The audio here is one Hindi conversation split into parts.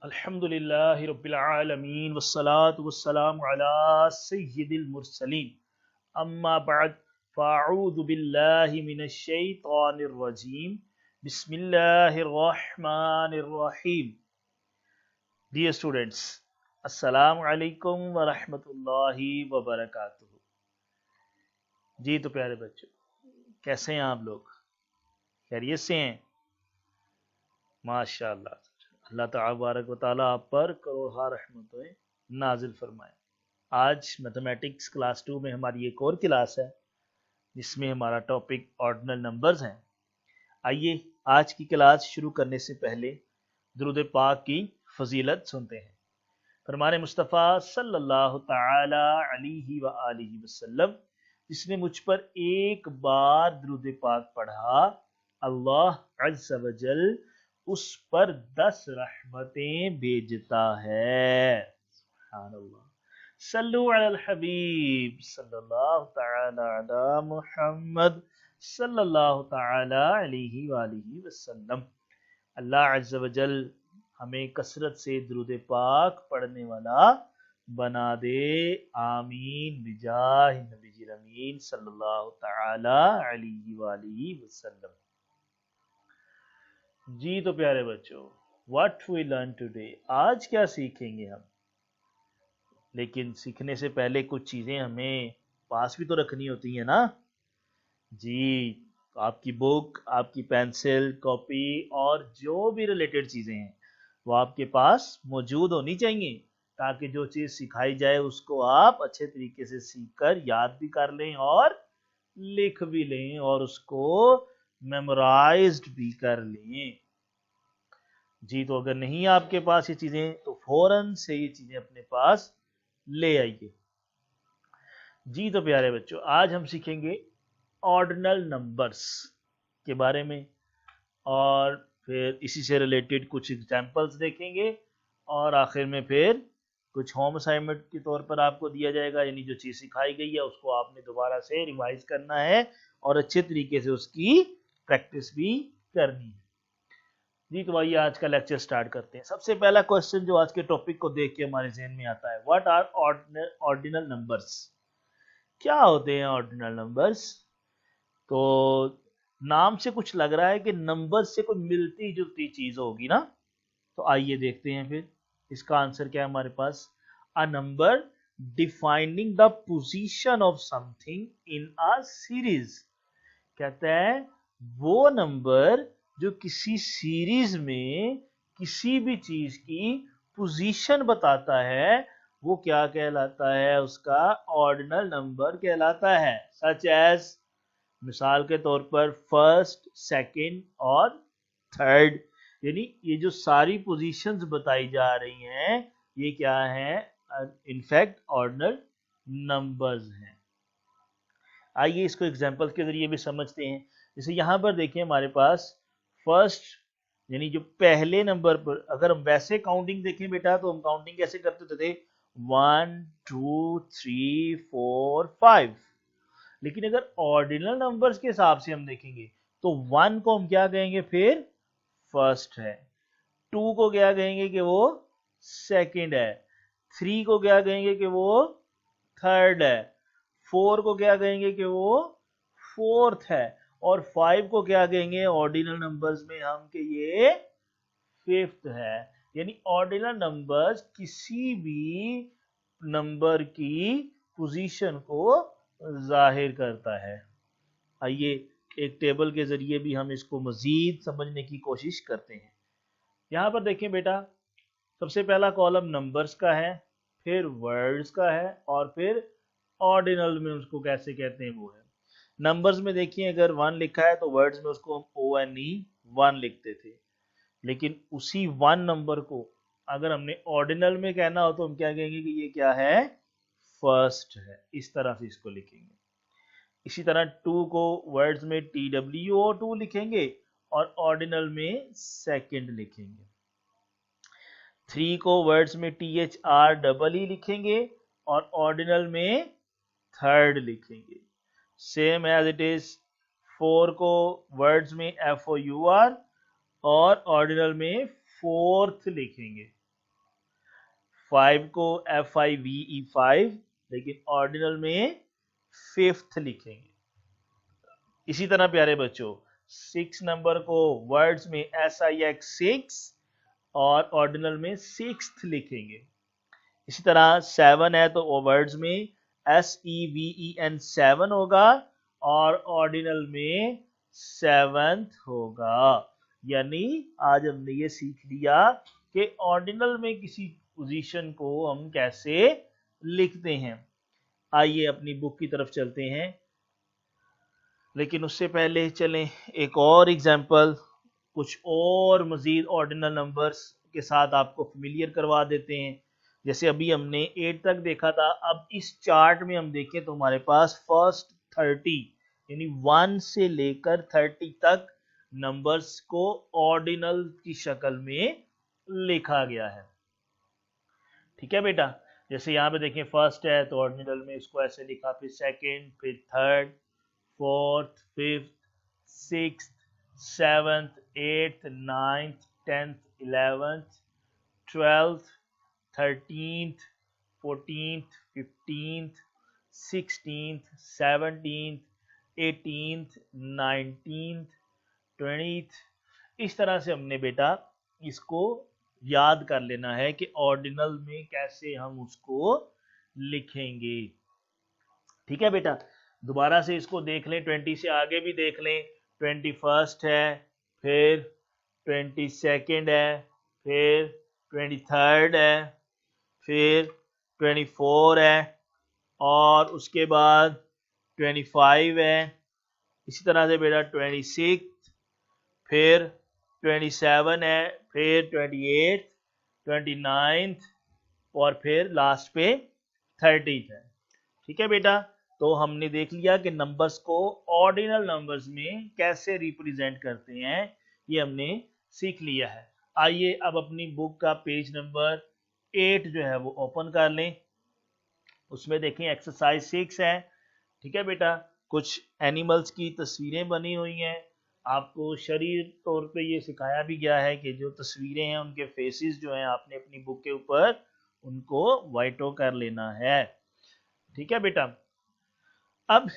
अल्हम्दुलिल्लाहि रब्बिल आलमीन वस्सलातु वस्सलामु अला सय्यिदिल मुरसलीन अम्मा बअद फ़अऊज़ु बिल्लाहि मिनश शैतानिर रजीम बिस्मिल्लाहिर रहमानिर रहीम। डियर स्टूडेंट्स, अस्सलामु अलैकुम व रहमतुल्लाहि व बरकातुहू। जी तो प्यारे बच्चों, कैसे हैं आप लोग? खैरियत से हैं? माशाअल्लाह। अल्लाह तबारक व तआला आप पर करोड़ों रहमतें नाजिल फरमाए। आज मैथमेटिक्स क्लास 2 में हमारी एक और क्लास है जिसमें हमारा टॉपिक ऑर्डिनल नंबर्स है। आइए आज की क्लास शुरू करने से पहले दुरूद पाक की फजीलत सुनते हैं। फरमाने मुस्तफ़ा सल्लल्लाहु तआला अलैहि व आलिहि वसल्लम, जिसने मुझ पर एक बार दुरूद पाक पढ़ा, अल्लाह अज़्ज़ व जल उस पर 10 रहमतें भेजता है। सुभानअल्लाह। सल्लु अलल हबीब सल्लल्लाहु तआला अला मुहम्मद सल्लल्लाहु तआला अलैहि वालिहि वसल्लम। अल्लाह अज़्ज़ व जल हमें कसरत से दुरूद पाक पढ़ने वाला बना दे, आमीन बिजाह नबी अमीन सल्लल्लाहु तआला अलैहि वालिहि वसल्लम। जी तो प्यारे बच्चों, व्हाट वी लर्न टुडे, आज क्या सीखेंगे हम? लेकिन सीखने से पहले कुछ चीजें हमें पास भी तो रखनी होती है ना। जी, आपकी बुक, आपकी पेंसिल, कॉपी और जो भी रिलेटेड चीजें हैं वो आपके पास मौजूद होनी चाहिए, ताकि जो चीज सिखाई जाए उसको आप अच्छे तरीके से सीखकर याद भी कर लें और लिख भी लें और उसको मेमोराइज्ड भी कर लें। जी तो अगर नहीं आपके पास ये चीजें तो फौरन से ये चीजें अपने पास ले आइए। जी तो प्यारे बच्चों, आज हम सीखेंगे ऑर्डिनल नंबर्स के बारे में और फिर इसी से रिलेटेड कुछ एग्जांपल्स देखेंगे और आखिर में फिर कुछ होम असाइनमेंट के तौर पर आपको दिया जाएगा, यानी जो चीज़ सिखाई गई है उसको आपने दोबारा से रिवाइज करना है और अच्छे तरीके से उसकी प्रैक्टिस भी करनी है। जी तो आइए आज का लेक्चर स्टार्ट करते हैं। सबसे पहला क्वेश्चन जो आज के टॉपिक को देख के हमारे जहन में आता है, व्हाट आर ऑर्डिनल नंबर्स? क्या होते हैं ऑर्डिनल नंबर्स? तो नाम से कुछ लग रहा है कि नंबर से कोई मिलती जुलती चीज होगी ना। तो आइए देखते हैं फिर इसका आंसर क्या है हमारे पास। A number defining the position of something in a series. कहता है वो नंबर जो किसी सीरीज में किसी भी चीज की पोजीशन बताता है वो क्या कहलाता है? उसका ऑर्डिनल नंबर कहलाता है। सच एज, मिसाल के तौर पर फर्स्ट, सेकंड और थर्ड, यानी ये जो सारी पोजीशंस बताई जा रही हैं ये क्या है? इनफैक्ट ऑर्डिनल नंबर्स हैं। आइए इसको एग्जांपल के जरिए भी समझते हैं। जैसे यहाँ पर देखिए हमारे पास फर्स्ट, यानी जो पहले नंबर पर अगर हम वैसे काउंटिंग देखें बेटा तो हम काउंटिंग कैसे करते थे? 1 2 3 4 5। लेकिन अगर ऑर्डिनल नंबर्स के हिसाब से हम देखेंगे तो 1 को हम क्या कहेंगे? फिर फर्स्ट है। 2 को क्या कहेंगे कि वो सेकंड है। 3 को क्या कहेंगे कि वो थर्ड है। 4 को क्या कहेंगे कि वो फोर्थ है। और 5 को क्या कहेंगे ऑर्डिनल नंबर्स में हम कि ये फिफ्थ है। यानी ऑर्डिनल नंबर्स किसी भी नंबर की पोजीशन को जाहिर करता है। आइए एक टेबल के जरिए भी हम इसको मजीद समझने की कोशिश करते हैं। यहाँ पर देखें बेटा, सबसे पहला कॉलम नंबर्स का है, फिर वर्ड्स का है और फिर ऑर्डिनल में उसको कैसे कहते हैं वो है। नंबर्स में देखिए अगर 1 लिखा है तो वर्ड्स में उसको हम ONE 1 लिखते थे, लेकिन उसी 1 नंबर को अगर हमने ऑर्डिनल में कहना हो तो हम क्या कहेंगे कि ये क्या है? फर्स्ट है। इस तरह से इसको लिखेंगे। इसी तरह 2 को वर्ड्स में TWO2 लिखेंगे और ऑर्डिनल में सेकंड लिखेंगे। 3 को वर्ड्स में THREE लिखेंगे और ऑर्डिनल में थर्ड लिखेंगे। सेम एज इट इज 4 को वर्ड्स में FOUR और ऑर्डिनल में फोर्थ लिखेंगे। 5 को FIVE, लेकिन ऑर्डिनल में 5th लिखेंगे। इसी तरह प्यारे बच्चों 6 नंबर को वर्ड्स में SIX 6 और ऑर्डिनल में 6th लिखेंगे। इसी तरह 7 है तो वर्ड्स में SEVEN 7 होगा और ऑर्डिनल में 7th होगा। यानी आज हमने ये सीख लिया कि ऑर्डिनल में किसी पोजीशन को हम कैसे लिखते हैं। आइए अपनी बुक की तरफ चलते हैं, लेकिन उससे पहले चलें एक और एग्जाम्पल, कुछ और मजीद ऑर्डिनल नंबर्स के साथ आपको फेमिलियर करवा देते हैं। जैसे अभी हमने 8 तक देखा था, अब इस चार्ट में हम देखें तो हमारे पास फर्स्ट 30 यानी 1 से लेकर 30 तक नंबर्स को ऑर्डिनल की शक्ल में लिखा गया है। ठीक है बेटा, जैसे यहाँ पे देखें फर्स्ट है तो ऑर्डिनल में इसको ऐसे लिखा, फिर सेकंड, फिर third, fourth, fifth, sixth, seventh, eighth, ninth, 10th, 11th, 12th, 13th, 14th, 15th, 16th, 17th, 18th, 19th, 20th। इस तरह से हमने बेटा इसको याद कर लेना है कि ऑर्डिनल में कैसे हम उसको लिखेंगे। ठीक है बेटा, दोबारा से इसको देख लें, 20 से आगे भी देख लें। 21st है, फिर 22nd है, फिर 23rd है, फिर 24 है और उसके बाद 25 है। इसी तरह से बेटा 26, फिर 27 है, फिर 28, 29 और फिर लास्ट पे 30 है। ठीक है बेटा, तो हमने देख लिया कि नंबर्स को ऑर्डिनल नंबर्स में कैसे रिप्रेजेंट करते हैं, ये हमने सीख लिया है। आइए अब अपनी बुक का पेज नंबर 8 जो है वो ओपन कर लें। उसमें देखें एक्सरसाइज 6 है। ठीक है बेटा, कुछ एनिमल्स की तस्वीरें बनी हुई हैं। आपको शरीर तौर पे ये सिखाया भी गया है कि जो तस्वीरें हैं उनके फेसेस जो हैं आपने अपनी बुक के ऊपर उनको वाइटो कर लेना है। ठीक है बेटा, अब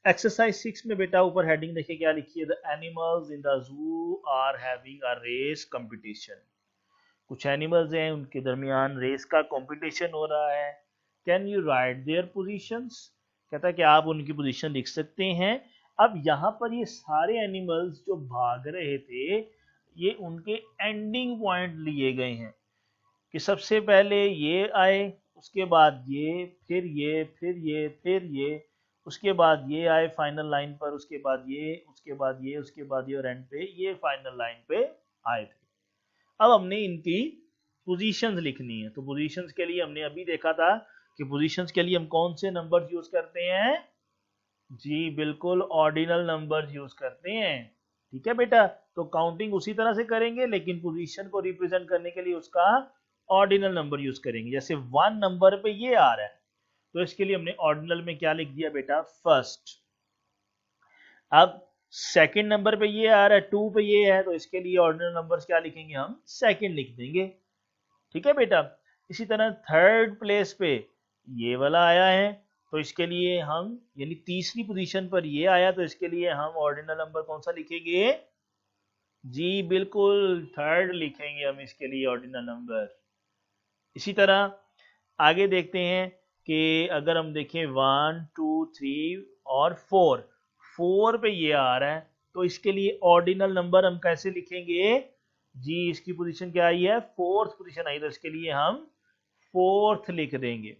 एक्सरसाइज 6 में बेटा ऊपर हेडिंग देखिए क्या लिखी है, the animals in the zoo are having a race competition. कुछ एनिमल्स हैं उनके दरमियान रेस का कंपटीशन हो रहा है। Can you write their positions, कहता है कि आप उनकी पोजीशन लिख सकते हैं। अब यहाँ पर ये सारे एनिमल्स जो भाग रहे थे ये उनके एंडिंग पॉइंट लिए गए हैं कि सबसे पहले ये आए, उसके बाद ये, फिर ये, फिर ये, फिर ये, उसके बाद ये आए फाइनल लाइन पर, उसके बाद ये, उसके बाद ये, उसके बाद ये और एंड पे ये फाइनल लाइन पे आए थे। अब हमने इनकी पोजीशंस लिखनी है। तो पोजीशंस के लिए हमने अभी देखा था कि पोजीशंस के लिए हम कौन से नंबर्स यूज करते हैं, जी बिल्कुल ऑर्डिनल नंबर्स यूज करते हैं। ठीक है बेटा, तो काउंटिंग उसी तरह से करेंगे लेकिन पोजीशन को रिप्रेजेंट करने के लिए उसका ऑर्डिनल नंबर यूज करेंगे। जैसे 1 नंबर पे ये आ रहा है तो इसके लिए हमने ऑर्डिनल में क्या लिख दिया बेटा, फर्स्ट। अब सेकंड नंबर पे ये आ रहा है, 2 पे ये है तो इसके लिए ऑर्डिनल नंबर्स क्या लिखेंगे, हम सेकंड लिख देंगे। ठीक है बेटा, इसी तरह थर्ड प्लेस पे ये वाला आया है तो इसके लिए हम, यानी तीसरी पोजीशन पर ये आया तो इसके लिए हम ऑर्डिनल नंबर कौन सा लिखेंगे, जी बिल्कुल थर्ड लिखेंगे हम इसके लिए ऑर्डिनल नंबर। इसी तरह आगे देखते हैं कि अगर हम देखें 1 2 3 और 4 पे ये आ रहा है तो इसके लिए ऑर्डिनल नंबर हम कैसे लिखेंगे, जी इसकी पोजीशन क्या आई है, 4th पोजीशन आई तो इसके लिए हम 4th लिख देंगे।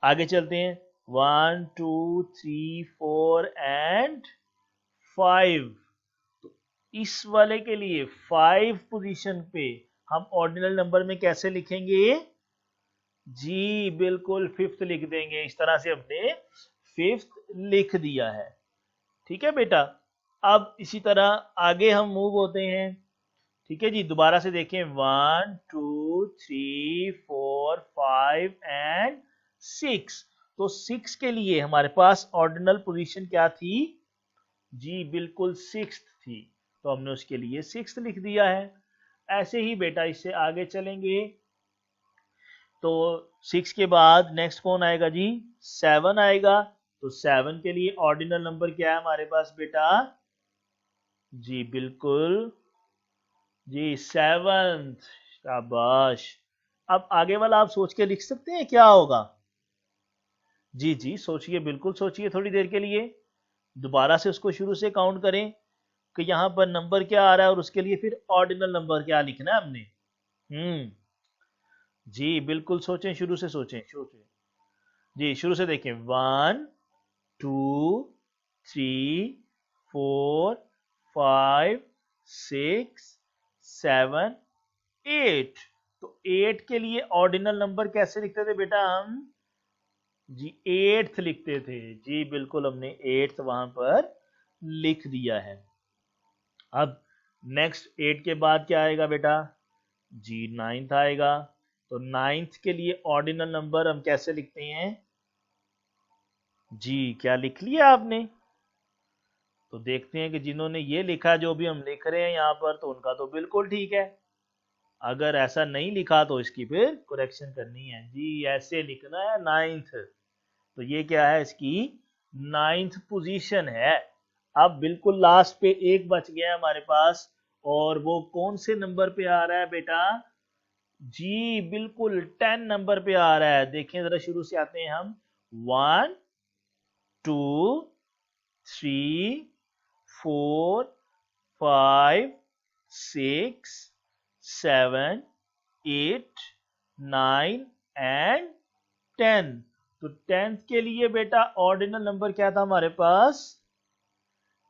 आगे चलते हैं 1 2 3 4 एंड 5। तो इस वाले के लिए 5 पोजीशन पे हम ऑर्डिनल नंबर में कैसे लिखेंगे, जी बिल्कुल 5th लिख देंगे। इस तरह से हमने 5th लिख दिया है। ठीक है बेटा, अब इसी तरह आगे हम मूव होते हैं। ठीक है जी, दोबारा से देखें 1 2 3 4 5 एंड 6। तो 6 के लिए हमारे पास ऑर्डिनल पोजीशन क्या थी, जी बिल्कुल 6th थी तो हमने उसके लिए 6th लिख दिया है। ऐसे ही बेटा इससे आगे चलेंगे तो 6 के बाद नेक्स्ट कौन आएगा जी? 7 आएगा। तो 7 के लिए ऑर्डिनल नंबर क्या है हमारे पास बेटा? जी बिल्कुल जी 7th। शाबाश। अब आगे वाला आप सोच के लिख सकते हैं क्या होगा? जी जी सोचिए, बिल्कुल सोचिए थोड़ी देर के लिए। दोबारा से उसको शुरू से काउंट करें कि यहाँ पर नंबर क्या आ रहा है और उसके लिए फिर ऑर्डिनल नंबर क्या लिखना है हमने। जी बिल्कुल सोचें, शुरू से सोचें। जी शुरू से देखें। 1 2 3 4 5 6 7 8। तो 8 के लिए ऑर्डिनल नंबर कैसे लिखते थे बेटा हम? जी 8th लिखते थे। जी बिल्कुल, हमने 8th वहां पर लिख दिया है। अब नेक्स्ट 8 के बाद क्या आएगा बेटा? जी 9th आएगा। तो 9th के लिए ऑर्डिनल नंबर हम कैसे लिखते हैं? जी क्या लिख लिया आपने? तो देखते हैं कि जिन्होंने ये लिखा, जो भी हम लिख रहे हैं यहाँ पर, तो उनका तो बिल्कुल ठीक है। अगर ऐसा नहीं लिखा तो इसकी फिर करेक्शन करनी है। जी ऐसे लिखना है 9th। तो ये क्या है? इसकी 9th पोजीशन है। अब बिल्कुल लास्ट पे एक बच गया हमारे पास, और वो कौन से नंबर पे आ रहा है बेटा? जी बिल्कुल 10 नंबर पे आ रहा है। देखें जरा, शुरू से आते हैं हम। 1 2 3 4 5 6 7 8 9 एंड 10। तो 10th के लिए बेटा ऑर्डिनल नंबर क्या था हमारे पास?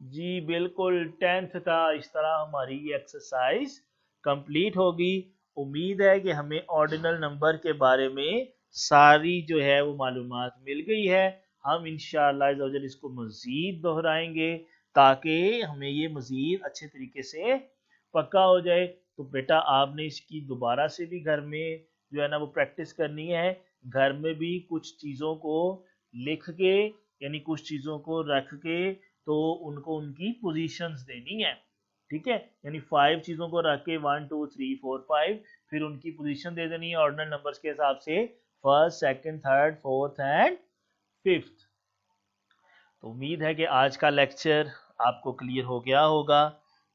जी बिल्कुल 10th था। इस तरह हमारी ये एक्सरसाइज कंप्लीट होगी। उम्मीद है कि हमें ऑर्डिनल नंबर के बारे में सारी जो है वो मालूमात मिल गई है। हम इंशाअल्लाह इसको मजीद दोहराएंगे ताकि हमें ये मजीद अच्छे तरीके से पक्का हो जाए। तो बेटा आपने इसकी दोबारा से भी घर में जो है ना वो प्रैक्टिस करनी है। घर में भी कुछ चीज़ों को लिख के, यानी कुछ चीज़ों को रख के, तो उनको उनकी पोजीशंस देनी है। ठीक है, यानी 5 चीज़ों को रख के 1 2 3 4 5, फिर उनकी पोजीशन दे देनी है ऑर्डिनल नंबर्स के हिसाब से, first second third fourth and fifth. तो उम्मीद है कि आज का लेक्चर आपको क्लियर हो गया होगा।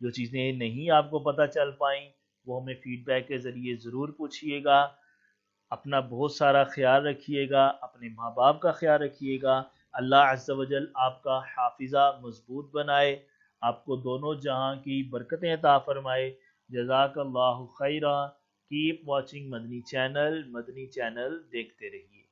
जो चीज़ें नहीं आपको पता चल पाई वो हमें फीडबैक के ज़रिए ज़रूर पूछिएगा। अपना बहुत सारा ख्याल रखिएगा, अपने माँ बाप का ख्याल रखिएगा। अल्लाह अज़्ज़ा वजल आपका हाफिज़ा मजबूत बनाए, आपको दोनों जहां की बरकतें अता फरमाए। जज़ाकल्लाहु खैरा। Keep watching Madani channel. Madani channel देखते रहिए।